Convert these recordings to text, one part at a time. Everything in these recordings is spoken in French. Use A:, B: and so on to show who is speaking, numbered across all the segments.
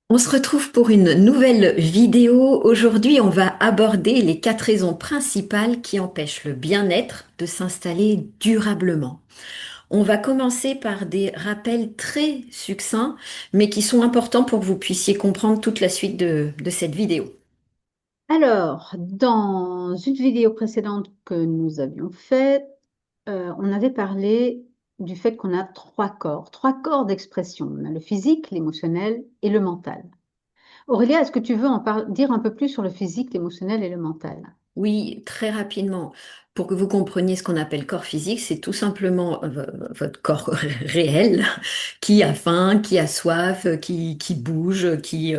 A: On se retrouve pour une nouvelle vidéo. Aujourd'hui, on va aborder les 4 raisons principales qui empêchent le bien-être de s'installer durablement. On va commencer par des rappels très succincts, mais qui sont importants pour que vous puissiez comprendre toute la suite de cette vidéo.
B: Alors, dans une vidéo précédente que nous avions faite, on avait parlé du fait qu'on a trois corps d'expression. On a le physique, l'émotionnel et le mental. Aurélia, est-ce que tu veux dire un peu plus sur le physique, l'émotionnel et le mental?
A: Oui, très rapidement, pour que vous compreniez ce qu'on appelle corps physique, c'est tout simplement votre corps réel qui a faim, qui a soif, qui bouge, qui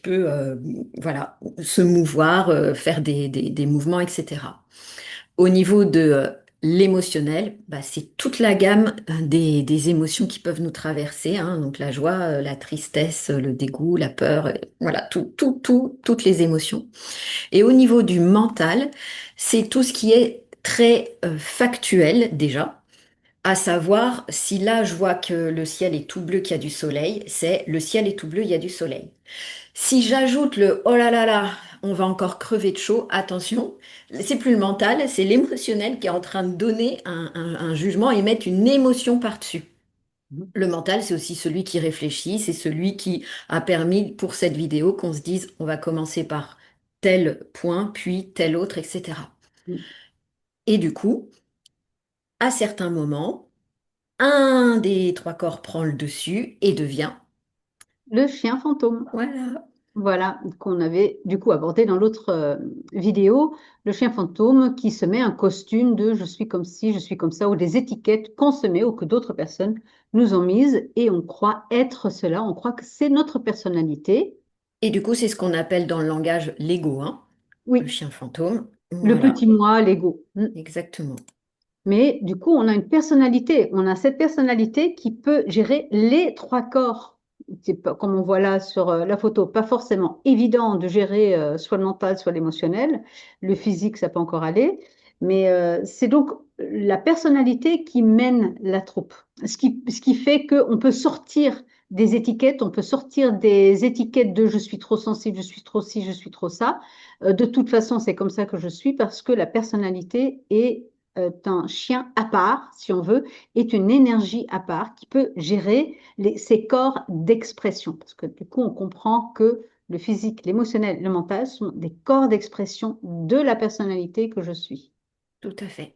A: peut voilà, se mouvoir, faire des mouvements, etc. Au niveau de l'émotionnel, bah, c'est toute la gamme des émotions qui peuvent nous traverser, hein. Donc la joie, la tristesse, le dégoût, la peur, voilà, toutes les émotions. Et au niveau du mental, c'est tout ce qui est très factuel déjà, à savoir si là je vois que le ciel est tout bleu, qu'il y a du soleil, c'est le ciel est tout bleu, il y a du soleil. Si j'ajoute le oh là là là, on va encore crever de chaud, attention, c'est plus le mental, c'est l'émotionnel qui est en train de donner un jugement et mettre une émotion par-dessus.
B: Mhm.
A: Le mental, c'est aussi celui qui réfléchit, c'est celui qui a permis pour cette vidéo qu'on se dise on va commencer par tel point, puis tel autre, etc. Et du coup, à certains moments, un des trois corps prend le dessus et devient,
B: Le chien fantôme.
A: voilà.
B: Voilà, qu'on avait du coup abordé dans l'autre vidéo, le chien fantôme qui se met un costume de je suis comme ci, je suis comme ça, ou des étiquettes qu'on se met ou que d'autres personnes nous ont mises et on croit être cela, on croit que c'est notre personnalité.
A: Et du coup, c'est ce qu'on appelle dans le langage l'ego, hein, le
B: Oui,
A: chien fantôme.
B: le
A: Voilà,
B: petit moi, l'ego.
A: exactement.
B: Mais du coup, on a une personnalité. On a cette personnalité qui peut gérer les trois corps. C'est pas, comme on voit là sur la photo, pas forcément évident de gérer soit le mental, soit l'émotionnel. Le physique, ça peut encore aller. Mais c'est donc la personnalité qui mène la troupe. Ce qui fait qu'on peut sortir des étiquettes, on peut sortir des étiquettes de je suis trop sensible, je suis trop ci, je suis trop ça. De toute façon, c'est comme ça que je suis parce que la personnalité est un chien à part, si on veut, est une énergie à part qui peut gérer ces corps d'expression. Parce que du coup, on comprend que le physique, l'émotionnel, le mental sont des corps d'expression de la personnalité que je suis.
A: Tout à fait.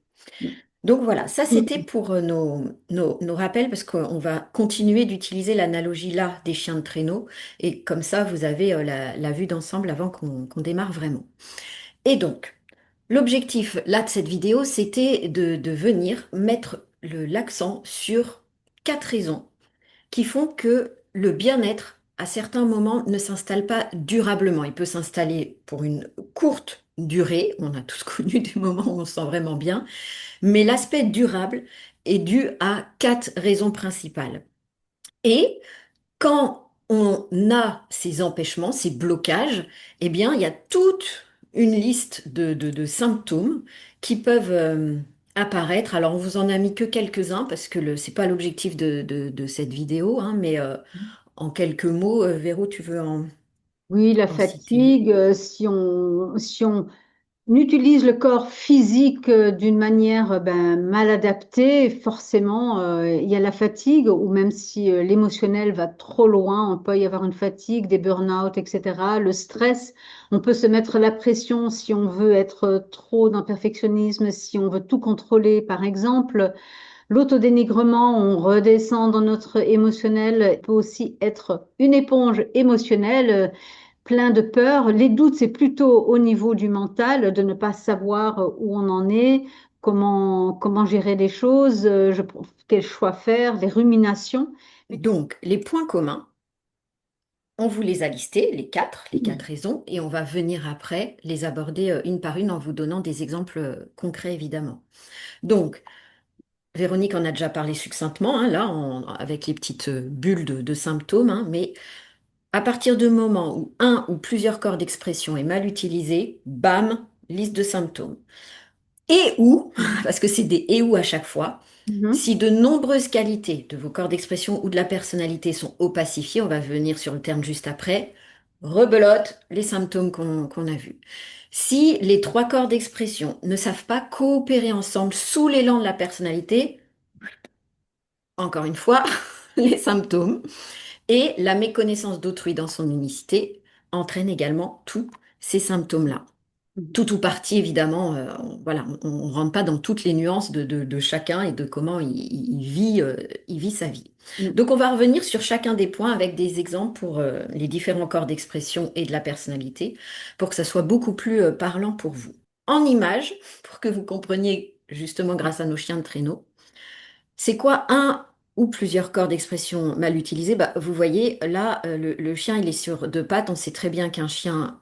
A: Donc voilà, ça c'était pour nos rappels parce qu'on va continuer d'utiliser l'analogie là des chiens de traîneau et comme ça vous avez la vue d'ensemble avant qu'on démarre vraiment. Et donc, l'objectif là de cette vidéo c'était de venir mettre l'accent sur 4 raisons qui font que le bien-être, à certains moments, ne s'installe pas durablement. Il peut s'installer pour une courte durée. On a tous connu des moments où on se sent vraiment bien. Mais l'aspect durable est dû à 4 raisons principales. Et quand on a ces empêchements, ces blocages, eh bien, il y a toute une liste de symptômes qui peuvent apparaître. Alors, on vous en a mis que quelques-uns parce que c'est pas l'objectif de cette vidéo, hein, mais en quelques mots, Véro, tu veux
B: Oui, la
A: en citer une?
B: fatigue, si on utilise le corps physique d'une manière mal adaptée, forcément, il y a la fatigue, ou même si l'émotionnel va trop loin, on peut y avoir une fatigue, des burn-out, etc. Le stress, on peut se mettre la pression si on veut être trop dans le perfectionnisme, si on veut tout contrôler, par exemple. L'autodénigrement, on redescend dans notre émotionnel, peut aussi être une éponge émotionnelle, plein de peur. Les doutes, c'est plutôt au niveau du mental, de ne pas savoir où on en est, comment gérer les choses, quel choix faire, les ruminations.
A: Donc, les points communs, on vous les a listés, les quatre raisons, et on va venir après les aborder une par une en vous donnant des exemples concrets, évidemment. Donc, Véronique en a déjà parlé succinctement, hein, là, avec les petites bulles de symptômes, hein, mais à partir du moment où un ou plusieurs corps d'expression est mal utilisé, bam, liste de symptômes. Et ou, parce que c'est des et ou à chaque fois,
B: Mhm.
A: Si de nombreuses qualités de vos corps d'expression ou de la personnalité sont opacifiées, on va venir sur le terme juste après, rebelote les symptômes qu'on a vus. Si les trois corps d'expression ne savent pas coopérer ensemble sous l'élan de la personnalité, encore une fois, les symptômes et la méconnaissance d'autrui dans son unicité entraînent également tous ces symptômes-là. Tout ou partie, évidemment, voilà, on ne rentre pas dans toutes les nuances de chacun et de comment il vit sa vie.
B: Mhm.
A: Donc, on va revenir sur chacun des points avec des exemples pour les différents corps d'expression et de la personnalité, pour que ça soit beaucoup plus parlant pour vous. En images, pour que vous compreniez justement grâce à nos chiens de traîneau, c'est quoi un ou plusieurs corps d'expression mal utilisés? Bah, vous voyez, là, le chien, il est sur deux pattes. On sait très bien qu'un chien,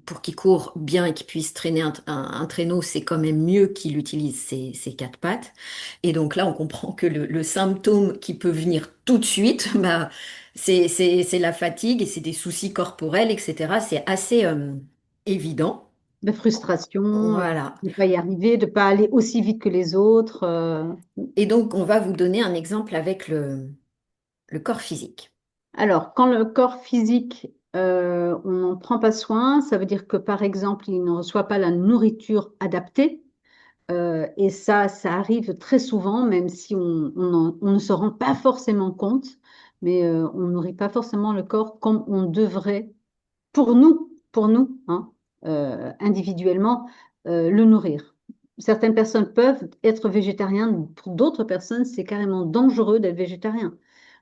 A: pour qu'il court bien et qu'il puisse traîner un traîneau, c'est quand même mieux qu'il utilise ses quatre pattes. Et donc là, on comprend que le symptôme qui peut venir tout de suite, bah, c'est la fatigue et c'est des soucis corporels, etc. C'est assez évident.
B: De frustration,
A: Voilà.
B: de ne pas y arriver, de ne pas aller aussi vite que les autres.
A: Et donc, on va vous donner un exemple avec le corps physique.
B: Alors, quand le corps physique, on n'en prend pas soin, ça veut dire que, par exemple, il ne reçoit pas la nourriture adaptée. Et ça arrive très souvent, même si on ne se rend pas forcément compte, mais on nourrit pas forcément le corps comme on devrait pour nous, hein, individuellement, le nourrir. Certaines personnes peuvent être végétariennes, pour d'autres personnes, c'est carrément dangereux d'être végétarien.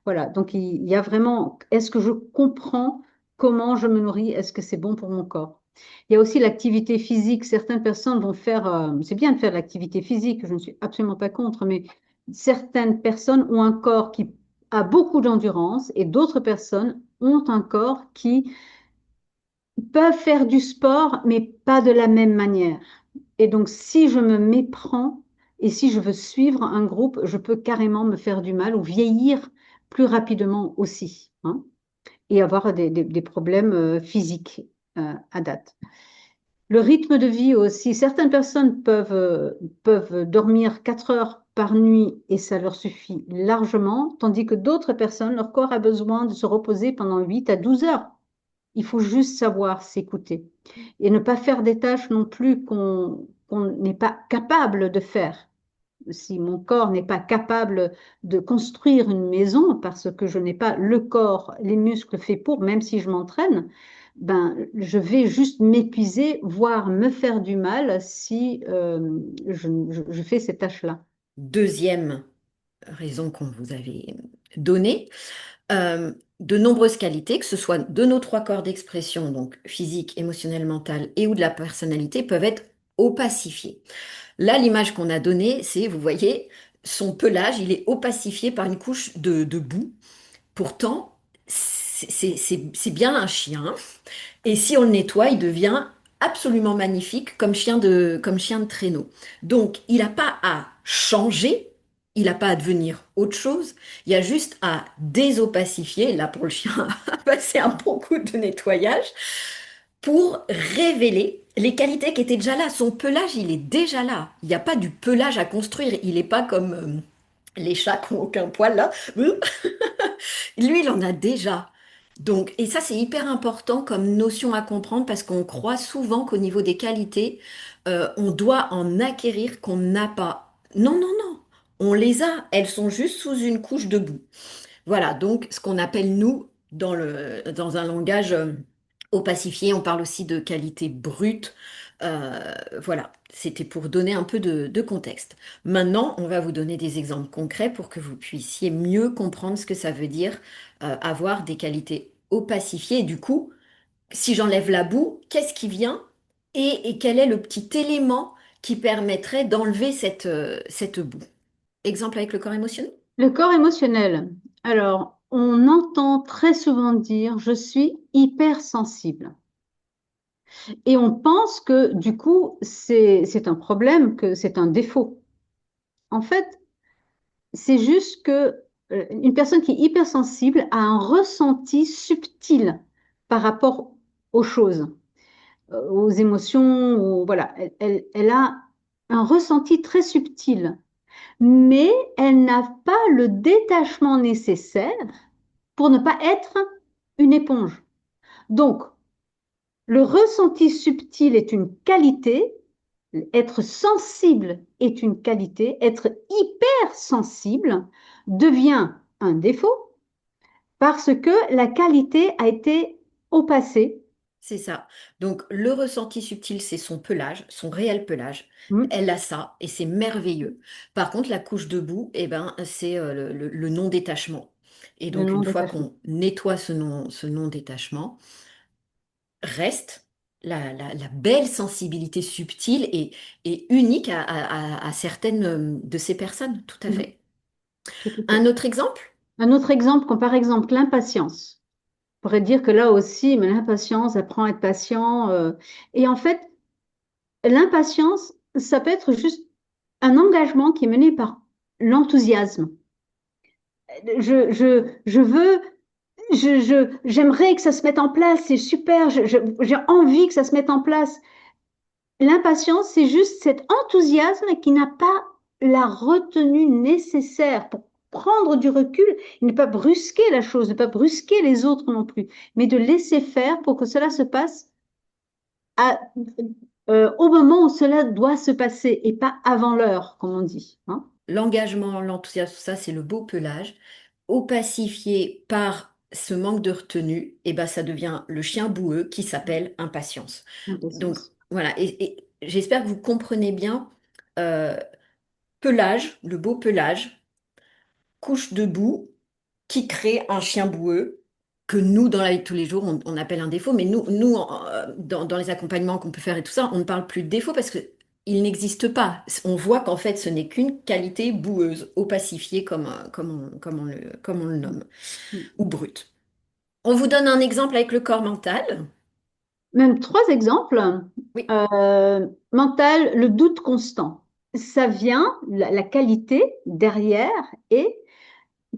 B: Voilà, donc il y a vraiment, est-ce que je comprends comment je me nourris? Est-ce que c'est bon pour mon corps? Il y a aussi l'activité physique. Certaines personnes vont faire, c'est bien de faire de l'activité physique, je ne suis absolument pas contre, mais certaines personnes ont un corps qui a beaucoup d'endurance et d'autres personnes ont un corps qui peuvent faire du sport, mais pas de la même manière. Et donc, si je me méprends et si je veux suivre un groupe, je peux carrément me faire du mal ou vieillir plus rapidement aussi, hein, et avoir des problèmes physiques à date. Le rythme de vie aussi, certaines personnes peuvent dormir 4 heures par nuit et ça leur suffit largement, tandis que d'autres personnes, leur corps a besoin de se reposer pendant 8 à 12 heures. Il faut juste savoir s'écouter et ne pas faire des tâches non plus qu'on n'est pas capable de faire. Si mon corps n'est pas capable de construire une maison parce que je n'ai pas le corps, les muscles faits pour, même si je m'entraîne, ben, je vais juste m'épuiser, voire me faire du mal si je fais ces tâches-là.
A: Deuxième raison qu'on vous avait donnée, de nombreuses qualités, que ce soit de nos trois corps d'expression, donc physique, émotionnel, mental et ou de la personnalité, peuvent être opacifiées. Là, l'image qu'on a donnée, c'est, vous voyez, son pelage, il est opacifié par une couche de boue. Pourtant, c'est bien un chien. Et si on le nettoie, il devient absolument magnifique comme chien de traîneau. Donc, il n'a pas à changer, il n'a pas à devenir autre chose, il y a juste à désopacifier, là pour le chien, à passer un bon coup de nettoyage pour révéler les qualités qui étaient déjà là. Son pelage, il est déjà là. Il n'y a pas du pelage à construire. Il n'est pas comme les chats qui n'ont aucun poil là. Lui, il en a déjà. Donc, et ça, c'est hyper important comme notion à comprendre parce qu'on croit souvent qu'au niveau des qualités, on doit en acquérir qu'on n'a pas. Non, non, non. On les a. Elles sont juste sous une couche de boue. Voilà, donc ce qu'on appelle nous, dans un langage opacifié, on parle aussi de qualité brute. Voilà, c'était pour donner un peu de contexte. Maintenant, on va vous donner des exemples concrets pour que vous puissiez mieux comprendre ce que ça veut dire avoir des qualités opacifiées. Et du coup, si j'enlève la boue, qu'est-ce qui vient et quel est le petit élément qui permettrait d'enlever cette boue? Exemple avec le corps émotionnel?
B: Le corps émotionnel. Alors, on entend très souvent dire je suis hypersensible. Et on pense que du coup, c'est un problème, que c'est un défaut. En fait, c'est juste que une personne qui est hypersensible a un ressenti subtil par rapport aux choses, aux émotions, voilà. Elle a un ressenti très subtil. mais elle n'a pas le détachement nécessaire pour ne pas être une éponge. Donc, le ressenti subtil est une qualité, être sensible est une qualité, être hypersensible devient un défaut parce que la qualité a été au passé.
A: C'est ça. Donc, le ressenti subtil, c'est son pelage, son réel pelage.
B: Hmm.
A: Elle a ça et c'est merveilleux. Par contre, la couche de boue, eh ben, c'est le non-détachement. Et
B: Le
A: donc, une fois
B: non-détachement.
A: qu'on nettoie ce non-détachement, reste la belle sensibilité subtile et unique à certaines de ces personnes. Tout à
B: Hmm.
A: fait.
B: Tout à
A: Un
B: fait.
A: autre exemple?
B: Un autre exemple, comme par exemple l'impatience. On pourrait dire que là aussi, mais l'impatience apprend à être patient. Et en fait, l'impatience, ça peut être juste un engagement qui est mené par l'enthousiasme. Je veux, j'aimerais que ça se mette en place, c'est super, j'ai envie que ça se mette en place. L'impatience, c'est juste cet enthousiasme qui n'a pas la retenue nécessaire pour prendre du recul, ne pas brusquer la chose, ne pas brusquer les autres non plus, mais de laisser faire pour que cela se passe à- au moment où cela doit se passer et pas avant l'heure, comme on dit, hein.
A: L'engagement, l'enthousiasme, tout ça, c'est le beau pelage. Opacifié par ce manque de retenue, et ben, ça devient le chien boueux qui s'appelle impatience. Donc
B: Impatience.
A: voilà, et j'espère que vous comprenez bien euh, pelage, le beau pelage, couche de boue qui crée un chien boueux que nous, dans la vie de tous les jours, on appelle un défaut, mais dans les accompagnements qu'on peut faire et tout ça, on ne parle plus de défaut parce que il n'existe pas. On voit qu'en fait, ce n'est qu'une qualité boueuse, opacifiée comme on le nomme, ou brute. On vous donne un exemple avec le corps mental.
B: Même trois exemples.
A: Oui,
B: Mental, le doute constant. Ça vient, la qualité derrière est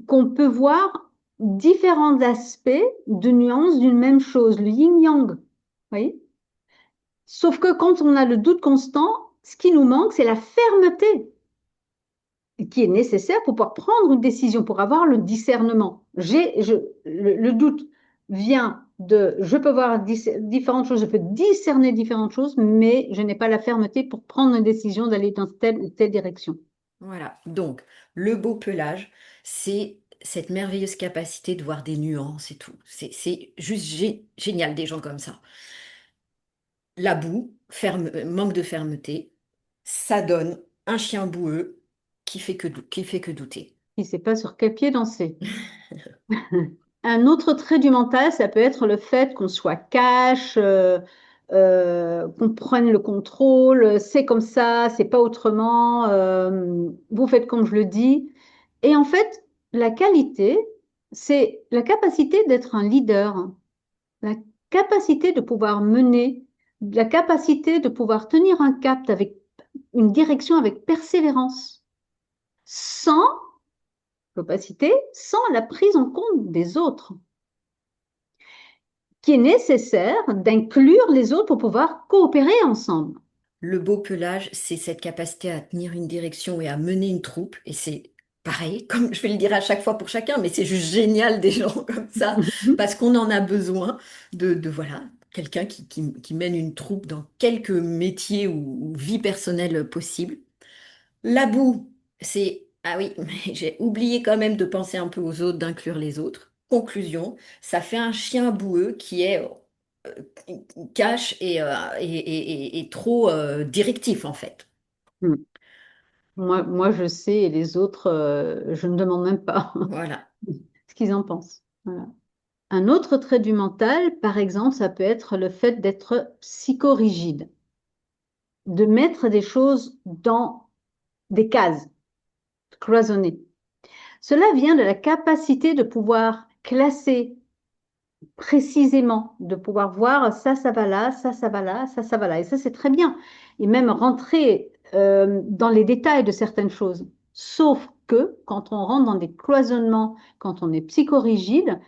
B: qu'on peut voir différents aspects de nuances d'une même chose, le yin-yang. Oui. Sauf que quand on a le doute constant, ce qui nous manque, c'est la fermeté qui est nécessaire pour pouvoir prendre une décision, pour avoir le discernement. Le doute vient de, je peux voir différentes choses, je peux discerner différentes choses, mais je n'ai pas la fermeté pour prendre une décision d'aller dans telle ou telle direction.
A: voilà. Donc, le beau pelage, c'est cette merveilleuse capacité de voir des nuances et tout. C'est juste génial, des gens comme ça. La boue, manque de fermeté, ça donne un chien boueux qui fait que douter.
B: Il ne sait pas sur quel pied danser. Un autre trait du mental, ça peut être le fait qu'on soit cash, qu'on prenne le contrôle, c'est comme ça, c'est pas autrement, vous faites comme je le dis. Et en fait, la qualité, c'est la capacité d'être un leader, la capacité de pouvoir mener, la capacité de pouvoir tenir un cap avec une direction avec persévérance, sans, capacité, sans la prise en compte des autres, qui est nécessaire d'inclure les autres pour pouvoir coopérer ensemble.
A: Le beau pelage, c'est cette capacité à tenir une direction et à mener une troupe. Et c'est pareil, comme je vais le dire à chaque fois pour chacun, mais c'est juste génial des gens comme ça, parce qu'on en a besoin voilà, quelqu'un qui mène une troupe dans quelques métiers ou vie personnelle possible. La boue, c'est, ah oui, mais j'ai oublié quand même de penser un peu aux autres, d'inclure les autres. Conclusion, ça fait un chien boueux qui est cash et trop directif en fait.
B: Moi, je sais, et les autres, je ne demande même pas
A: Voilà.
B: ce qu'ils en pensent. Voilà. Un autre trait du mental, par exemple, ça peut être le fait d'être psychorigide, de mettre des choses dans des cases, cloisonnées. Cela vient de la capacité de pouvoir classer précisément, de pouvoir voir ça, ça va là, ça va là, ça va là. Et ça, c'est très bien. Et même rentrer dans les détails de certaines choses. Sauf que quand on rentre dans des cloisonnements, quand on est psychorigide,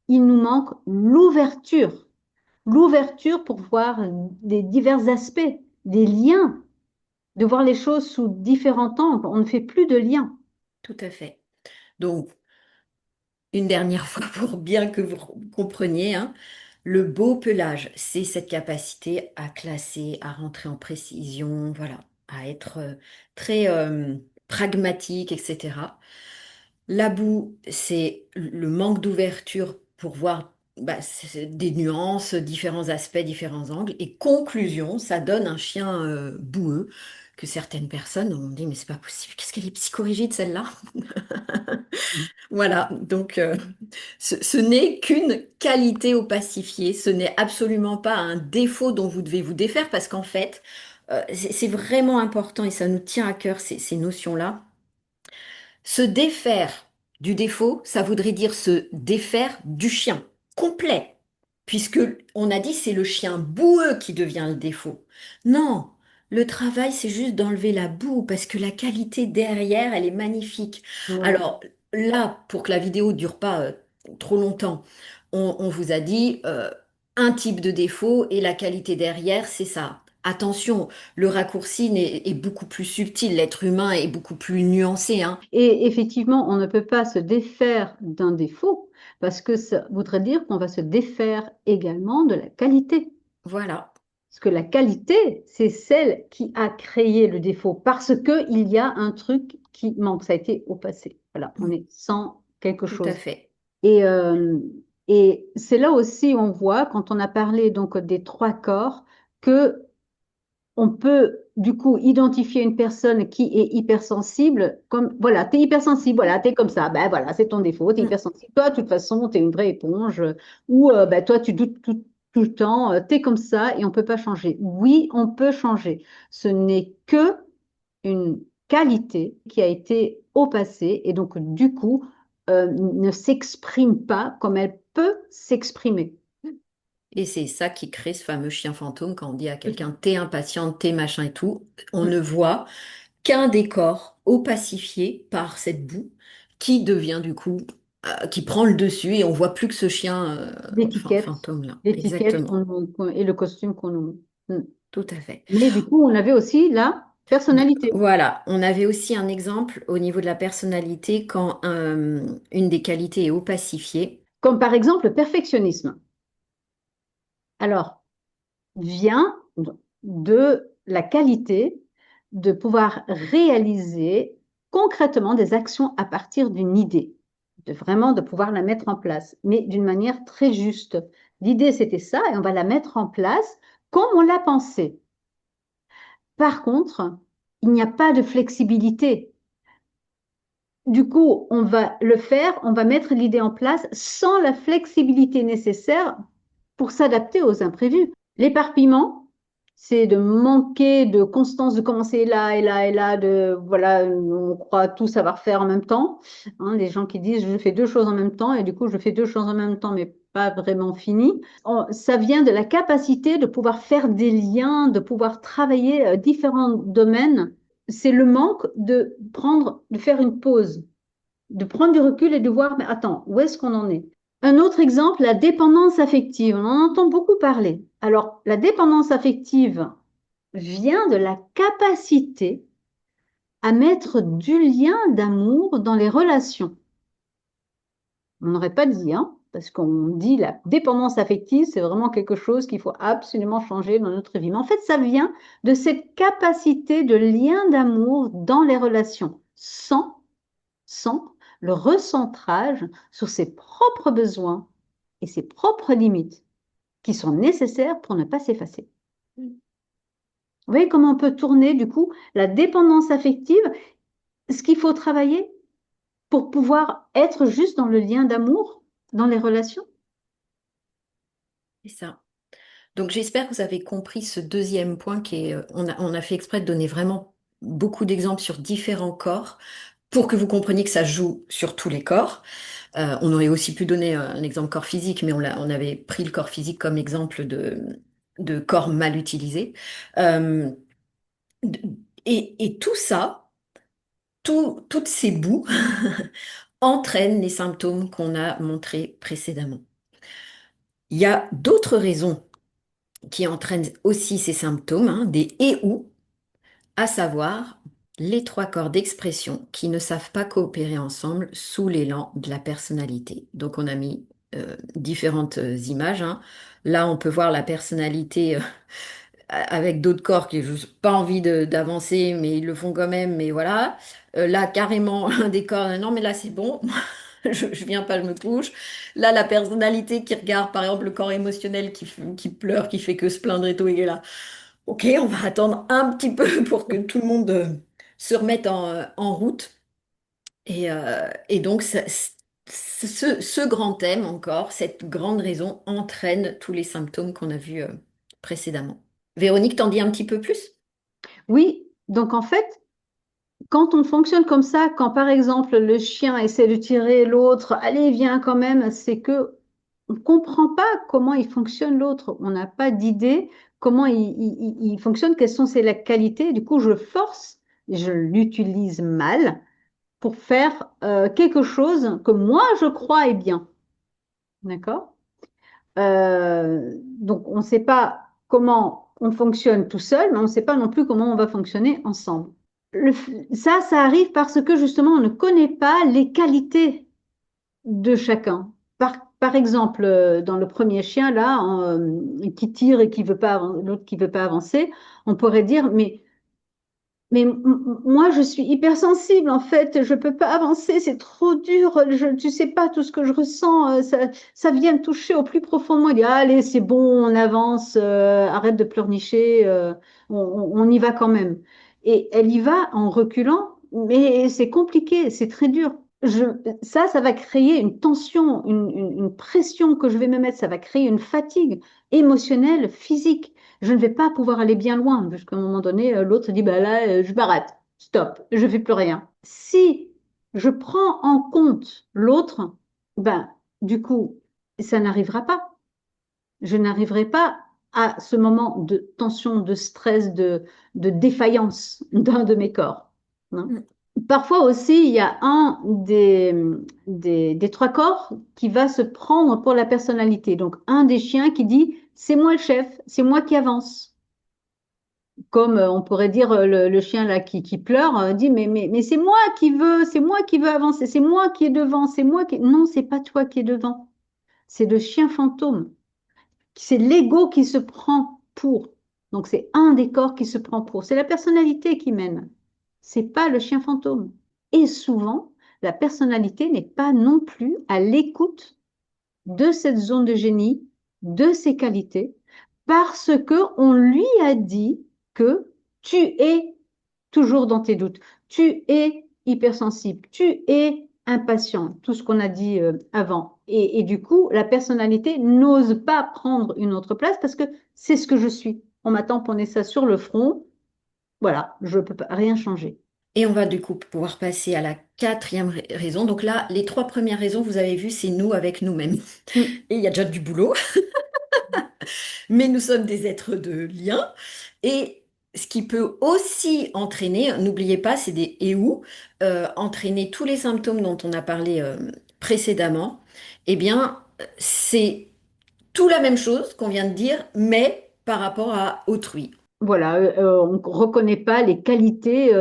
B: il nous manque l'ouverture. L'ouverture pour voir des divers aspects, des liens. de voir les choses sous différents angles. On ne fait plus de lien.
A: tout à fait. Donc, une dernière fois pour bien que vous compreniez, hein, le beau pelage, c'est cette capacité à classer, à rentrer en précision, voilà, à être très pragmatique, etc. La boue, c'est le manque d'ouverture pour voir bah, des nuances, différents aspects, différents angles. Et conclusion, ça donne un chien boueux que certaines personnes ont dit, mais c'est pas possible, qu'est-ce qu'elle est psychorigide celle-là? Voilà, donc ce n'est qu'une qualité opacifiée, ce n'est absolument pas un défaut dont vous devez vous défaire parce qu'en fait, c'est vraiment important et ça nous tient à cœur ces notions-là. Se défaire du défaut, ça voudrait dire se défaire du chien complet, puisque on a dit c'est le chien boueux qui devient le défaut. Non, le travail c'est juste d'enlever la boue parce que la qualité derrière elle est magnifique.
B: Ouais.
A: Alors là, pour que la vidéo dure pas trop longtemps, on vous a dit un type de défaut et la qualité derrière c'est ça. Attention, le raccourci est beaucoup plus subtil, l'être humain est beaucoup plus nuancé, hein.
B: Et effectivement, on ne peut pas se défaire d'un défaut parce que ça voudrait dire qu'on va se défaire également de la qualité.
A: Voilà,
B: Parce que la qualité, c'est celle qui a créé le défaut parce qu'il y a un truc qui manque. Ça a été au passé. Voilà, on est sans quelque
A: tout à
B: chose.
A: fait.
B: Et, euh, et c'est là aussi, on voit, quand on a parlé donc des trois corps, que on peut du coup identifier une personne qui est hypersensible comme, voilà, tu es hypersensible, voilà, tu es comme ça, ben voilà, c'est ton défaut, tu es
A: Mm.
B: hypersensible. Toi, de toute façon, tu es une vraie éponge, ou ben, toi, tu doutes tout le temps, tu es comme ça et on ne peut pas changer. Oui, on peut changer. Ce n'est que une qualité qui a été au passé et donc du coup ne s'exprime pas comme elle peut s'exprimer.
A: Et c'est ça qui crée ce fameux chien fantôme quand on dit à quelqu'un t'es impatiente, t'es machin et tout. On ne voit qu'un décor opacifié par cette boue qui devient du coup, qui prend le dessus et on voit plus que ce chien
B: L'étiquette,
A: fantôme-là.
B: l'étiquette
A: Exactement,
B: et le costume qu'on nous met.
A: tout à fait.
B: Mais du coup, on avait aussi la personnalité,
A: Voilà, on avait aussi un exemple au niveau de la personnalité quand une des qualités est opacifiée.
B: comme par exemple le perfectionnisme. Alors, vient de la qualité de pouvoir réaliser concrètement des actions à partir d'une idée, de vraiment de pouvoir la mettre en place, mais d'une manière très juste. L'idée, c'était ça, et on va la mettre en place comme on l'a pensé. Par contre, il n'y a pas de flexibilité. Du coup, on va le faire, on va mettre l'idée en place sans la flexibilité nécessaire pour s'adapter aux imprévus. L'éparpillement, c'est de manquer de constance, de commencer là et là et là, de voilà, on croit tout savoir faire en même temps. Hein, les gens qui disent je fais deux choses en même temps et du coup je fais deux choses en même temps, mais pas vraiment fini. Ça vient de la capacité de pouvoir faire des liens, de pouvoir travailler différents domaines. C'est le manque de prendre, de faire une pause, de prendre du recul et de voir, mais attends, où est-ce qu'on en est? Un autre exemple, la dépendance affective. On en entend beaucoup parler. Alors, la dépendance affective vient de la capacité à mettre du lien d'amour dans les relations. On n'aurait pas dit, hein, parce qu'on dit la dépendance affective, c'est vraiment quelque chose qu'il faut absolument changer dans notre vie. Mais en fait, ça vient de cette capacité de lien d'amour dans les relations, sans le recentrage sur ses propres besoins et ses propres limites qui sont nécessaires pour ne pas s'effacer. Vous voyez comment on peut tourner du coup la dépendance affective, ce qu'il faut travailler pour pouvoir être juste dans le lien d'amour, dans les relations.
A: C'est ça. Donc j'espère que vous avez compris ce deuxième point qui est, on a fait exprès de donner vraiment beaucoup d'exemples sur différents corps pour que vous compreniez que ça joue sur tous les corps. On aurait aussi pu donner un exemple corps physique, mais on avait pris le corps physique comme exemple de corps mal utilisé. Euh, d- et tout ça, toutes ces boues entraînent les symptômes qu'on a montrés précédemment. Il y a d'autres raisons qui entraînent aussi ces symptômes, hein, des et ou. à savoir les trois corps d'expression qui ne savent pas coopérer ensemble sous l'élan de la personnalité. Donc on a mis différentes images, hein. Là, on peut voir la personnalité avec d'autres corps qui n'ont pas envie d'avancer, mais ils le font quand même, mais voilà. Là, carrément, un des corps, non, mais là, c'est bon, je viens pas, je me couche. Là, la personnalité qui regarde, par exemple, le corps émotionnel qui pleure, qui fait que se plaindre et tout, et est là. Ok, on va attendre un petit peu pour que tout le monde se remette en route. Et donc, ce grand thème encore, cette grande raison entraîne tous les symptômes qu'on a vus précédemment. Véronique, t'en dis un petit peu plus?
B: Oui, donc en fait, quand on fonctionne comme ça, quand par exemple le chien essaie de tirer l'autre, allez, viens quand même, c'est que on ne comprend pas comment il fonctionne l'autre. On n'a pas d'idée comment il fonctionne, quelles sont ses qualités. Du coup, je force, je l'utilise mal pour faire quelque chose que moi je crois est bien. D'accord? Donc, on ne sait pas comment on fonctionne tout seul, mais on ne sait pas non plus comment on va fonctionner ensemble. Ça arrive parce que justement, on ne connaît pas les qualités de chacun. Par exemple, dans le premier chien, là, qui tire et qui veut pas, l'autre qui veut pas avancer, on pourrait dire, mais moi, je suis hypersensible, en fait, je peux pas avancer, c'est trop dur, tu sais pas tout ce que je ressens, ça vient me toucher au plus profond de moi. Il dit, allez, c'est bon, on avance, arrête de pleurnicher, on y va quand même. Et elle y va en reculant, mais c'est compliqué, c'est très dur. Je, ça va créer une tension, une pression que je vais me mettre, ça va créer une fatigue émotionnelle, physique. Je ne vais pas pouvoir aller bien loin, parce qu'à un moment donné, l'autre dit, bah là, je m'arrête, stop, je ne fais plus rien. Si je prends en compte l'autre, ben, du coup, ça n'arrivera pas. Je n'arriverai pas à ce moment de tension, de stress, de défaillance d'un de mes corps, hein.
A: Mm.
B: Parfois aussi, il y a un des trois corps qui va se prendre pour la personnalité. Donc, un des chiens qui dit, c'est moi le chef, c'est moi qui avance. Comme on pourrait dire le chien là qui pleure, dit, mais c'est moi qui veux avancer, c'est moi qui est devant, c'est moi qui... Non, c'est pas toi qui est devant, c'est le chien fantôme. C'est l'ego qui se prend pour. Donc, c'est un des corps qui se prend pour. C'est la personnalité qui mène. C'est pas le chien fantôme. Et souvent, la personnalité n'est pas non plus à l'écoute de cette zone de génie, de ses qualités, parce que on lui a dit que tu es toujours dans tes doutes, tu es hypersensible, tu es impatient, tout ce qu'on a dit avant. Et du coup, la personnalité n'ose pas prendre une autre place parce que c'est ce que je suis. On m'a tamponné ça sur le front, voilà, je ne peux pas rien changer.
A: Et on va du coup pouvoir passer à la quatrième raison. Donc là, les trois premières raisons, vous avez vu, c'est nous avec nous-mêmes.
B: Mm.
A: Et il y a déjà du boulot, mais nous sommes des êtres de lien. Et ce qui peut aussi entraîner, n'oubliez pas, c'est des et ou, entraîner tous les symptômes dont on a parlé précédemment, eh bien, c'est tout la même chose qu'on vient de dire, mais par rapport à autrui.
B: Voilà, on ne reconnaît pas les qualités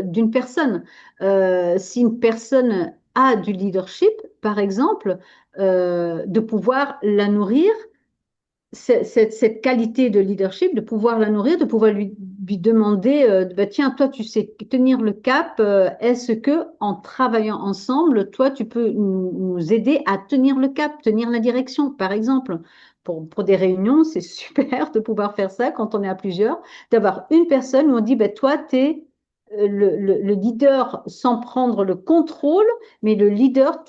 B: d'une personne. Si une personne a du leadership, par exemple, de pouvoir la nourrir, cette qualité de leadership, de pouvoir la nourrir, de pouvoir lui demander, bah, tiens, toi, tu sais tenir le cap, est-ce que en travaillant ensemble, toi, tu peux nous aider à tenir le cap, tenir la direction, par exemple. Pour des réunions, c'est super de pouvoir faire ça quand on est à plusieurs, d'avoir une personne où on dit, bah, toi, tu es le leader sans prendre le contrôle, mais le leader,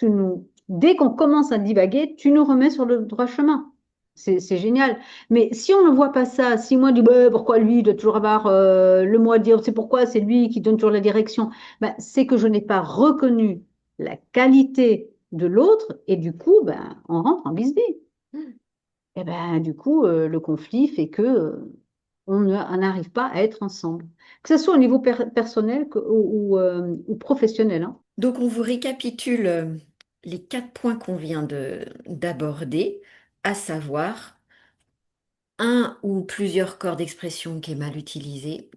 B: dès qu'on commence à divaguer, tu nous remets sur le droit chemin. C'est génial. Mais si on ne voit pas ça, si moi je dis bah, pourquoi lui il doit toujours avoir le mot à dire, c'est pourquoi c'est lui qui donne toujours la direction, ben, c'est que je n'ai pas reconnu la qualité de l'autre et du coup, ben, on rentre en bisbille. Et ben, du coup, le conflit fait que on n'arrive pas à être ensemble. Que ce soit au niveau personnel ou professionnel, hein.
A: Donc, on vous récapitule les quatre points qu'on vient d'aborder, à savoir un ou plusieurs corps d'expression qui est mal utilisé,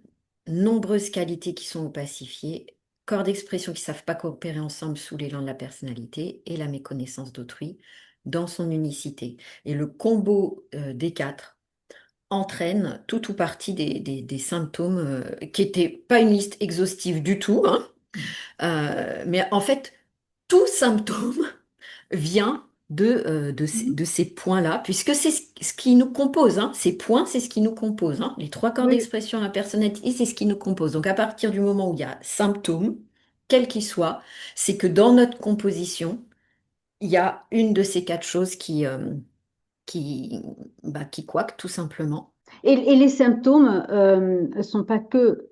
A: nombreuses qualités qui sont opacifiées, corps d'expression qui ne savent pas coopérer ensemble sous l'élan de la personnalité et la méconnaissance d'autrui dans son unicité. Et le combo des quatre entraîne tout ou partie des symptômes qui n'étaient pas une liste exhaustive du tout, hein. Mais en fait, tout symptôme vient de ces points-là, puisque c'est ce qui nous compose, hein. Ces points, c'est ce qui nous compose, hein. Les trois corps
B: Oui.
A: d'expression, la personnalité, c'est ce qui nous compose. Donc à partir du moment où il y a symptômes, quels qu'ils soient, c'est que dans notre composition, il y a une de ces quatre choses qui, qui coaque tout simplement.
B: Et les symptômes ne sont pas que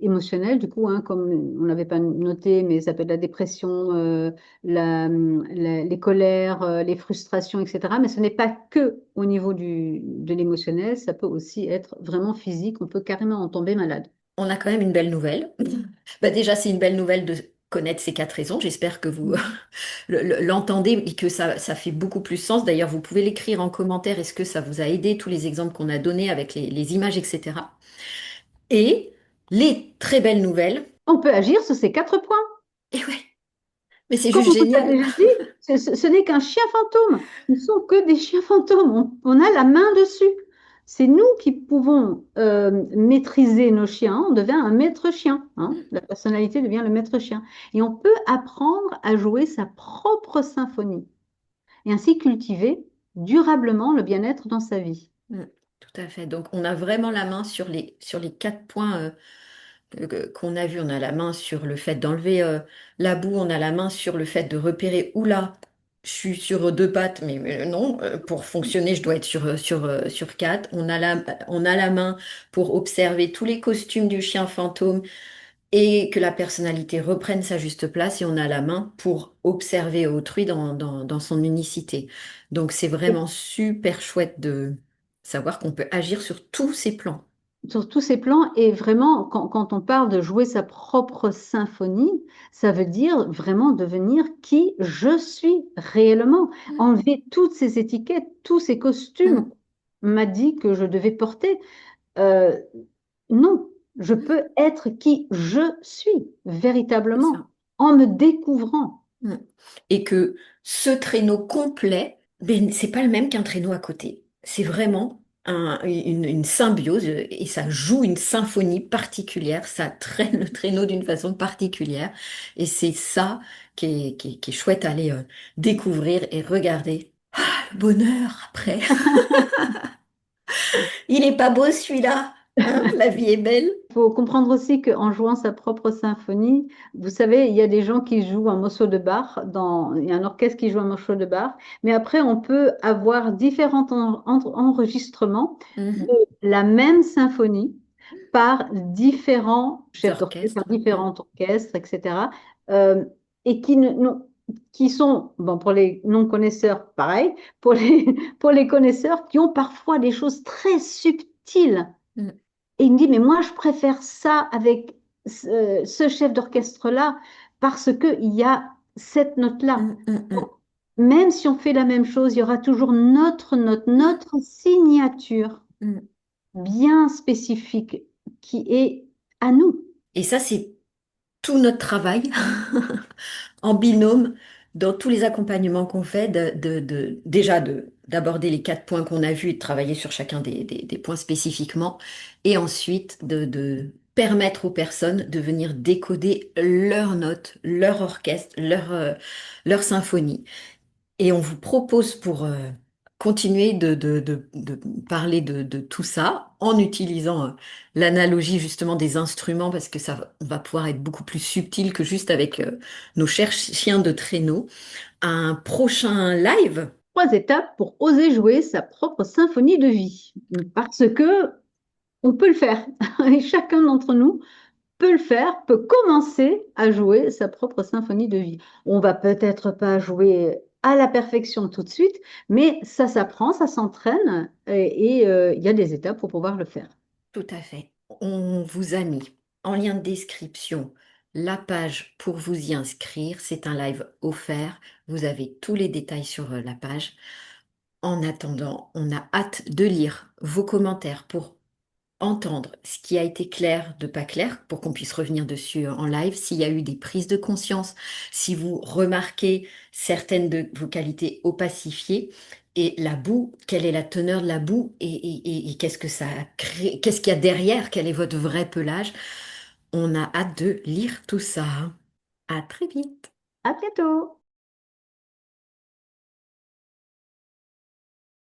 B: émotionnels, du coup, hein, comme on n'avait pas noté, mais ça peut être la dépression, les colères, les frustrations, etc. Mais ce n'est pas que au niveau de l'émotionnel, ça peut aussi être vraiment physique, on peut carrément en tomber malade.
A: On a quand même une belle nouvelle. Bah déjà, c'est une belle nouvelle de connaître ces quatre raisons. J'espère que vous l'entendez et que ça fait beaucoup plus sens. D'ailleurs, vous pouvez l'écrire en commentaire. Est-ce que ça vous a aidé, tous les exemples qu'on a donnés avec les images, etc. Et les très belles nouvelles.
B: On peut agir sur ces 4 points.
A: Et ouais, mais c'est
B: Comme
A: juste
B: on vous a
A: génial.
B: déjà dit, ce n'est qu'un chien fantôme. Ce ne sont que des chiens fantômes. On a la main dessus. C'est nous qui pouvons maîtriser nos chiens. On devient un maître chien, hein. La personnalité devient le maître chien. Et on peut apprendre à jouer sa propre symphonie et ainsi cultiver durablement le bien-être dans sa vie.
A: Mm, tout à fait. Donc, on a vraiment la main sur les quatre points qu'on a vus. On a la main sur le fait d'enlever la boue. On a la main sur le fait de repérer, oula, je suis sur deux pattes, mais non, pour fonctionner, je dois être sur quatre. On a la main pour observer tous les costumes du chien fantôme et que la personnalité reprenne sa juste place. Et on a la main pour observer autrui dans son unicité. Donc, c'est vraiment super chouette de savoir qu'on peut agir sur tous ces plans.
B: Sur tous ces plans, et vraiment, quand on parle de jouer sa propre symphonie, ça veut dire vraiment devenir qui je suis réellement. Enlever toutes ces étiquettes, tous ces costumes
A: Mm,
B: qu'on m'a dit que je devais porter. Euh, non, je peux être qui je suis
A: c'est
B: véritablement
A: ça.
B: en me découvrant.
A: Mm. Et que ce traîneau complet, ben, c'est pas le même qu'un traîneau à côté. C'est vraiment une symbiose et ça joue une symphonie particulière. Ça traîne le traîneau d'une façon particulière. Et c'est ça qui est chouette à aller découvrir et regarder. Ah, le bonheur après. Il est pas beau celui-là, hein? La vie est belle.
B: Il faut comprendre aussi qu'en jouant sa propre symphonie, vous savez, il y a des gens qui jouent un morceau de Bach, il y a un orchestre qui joue un morceau de Bach, mais après, on peut avoir différents enregistrements de
A: Mhm.
B: la même symphonie par différents
A: Les
B: chefs d'orchestre, par
A: orchestres. Mm.
B: différents orchestres, etc. euh, et qui sont, bon, pour les non-connaisseurs, pareil, pour pour les connaisseurs, qui ont parfois des choses très subtiles
A: Mm.
B: et il me dit, mais moi, je préfère ça avec ce chef d'orchestre-là parce qu'il y a cette note-là.
A: Mm. Mm.
B: Donc,
A: Mm.
B: même si on fait la même chose, il y aura toujours notre note, notre signature
A: Mm.
B: bien spécifique qui est à nous.
A: Et ça, c'est tout notre travail en binôme dans tous les accompagnements qu'on fait, déjà d'aborder les quatre points qu'on a vus et de travailler sur chacun des points spécifiquement, et ensuite de permettre aux personnes de venir décoder leurs notes, leur orchestre, leur symphonie. Et on vous propose pour continuer de parler de tout ça en utilisant l'analogie justement des instruments parce que on va pouvoir être beaucoup plus subtil que juste avec nos chers chiens de traîneau. Un prochain live,
B: 3 étapes pour oser jouer sa propre symphonie de vie. Parce que on peut le faire. Et chacun d'entre nous peut le faire, peut commencer à jouer sa propre symphonie de vie. On va peut-être pas jouer à la perfection tout de suite, mais ça s'apprend, ça s'entraîne et il y a des étapes pour pouvoir le faire.
A: tout à fait. On vous a mis en lien de description la page pour vous y inscrire. C'est un live offert. Vous avez tous les détails sur la page. En attendant, on a hâte de lire vos commentaires pour entendre ce qui a été clair de pas clair pour qu'on puisse revenir dessus en live, s'il y a eu des prises de conscience, si vous remarquez certaines de vos qualités opacifiées. Et la boue, quelle est la teneur de la boue et qu'est-ce que ça crée, qu'est-ce qu'il y a derrière, quel est votre vrai pelage? On a hâte de lire tout ça. À très vite.
B: À bientôt!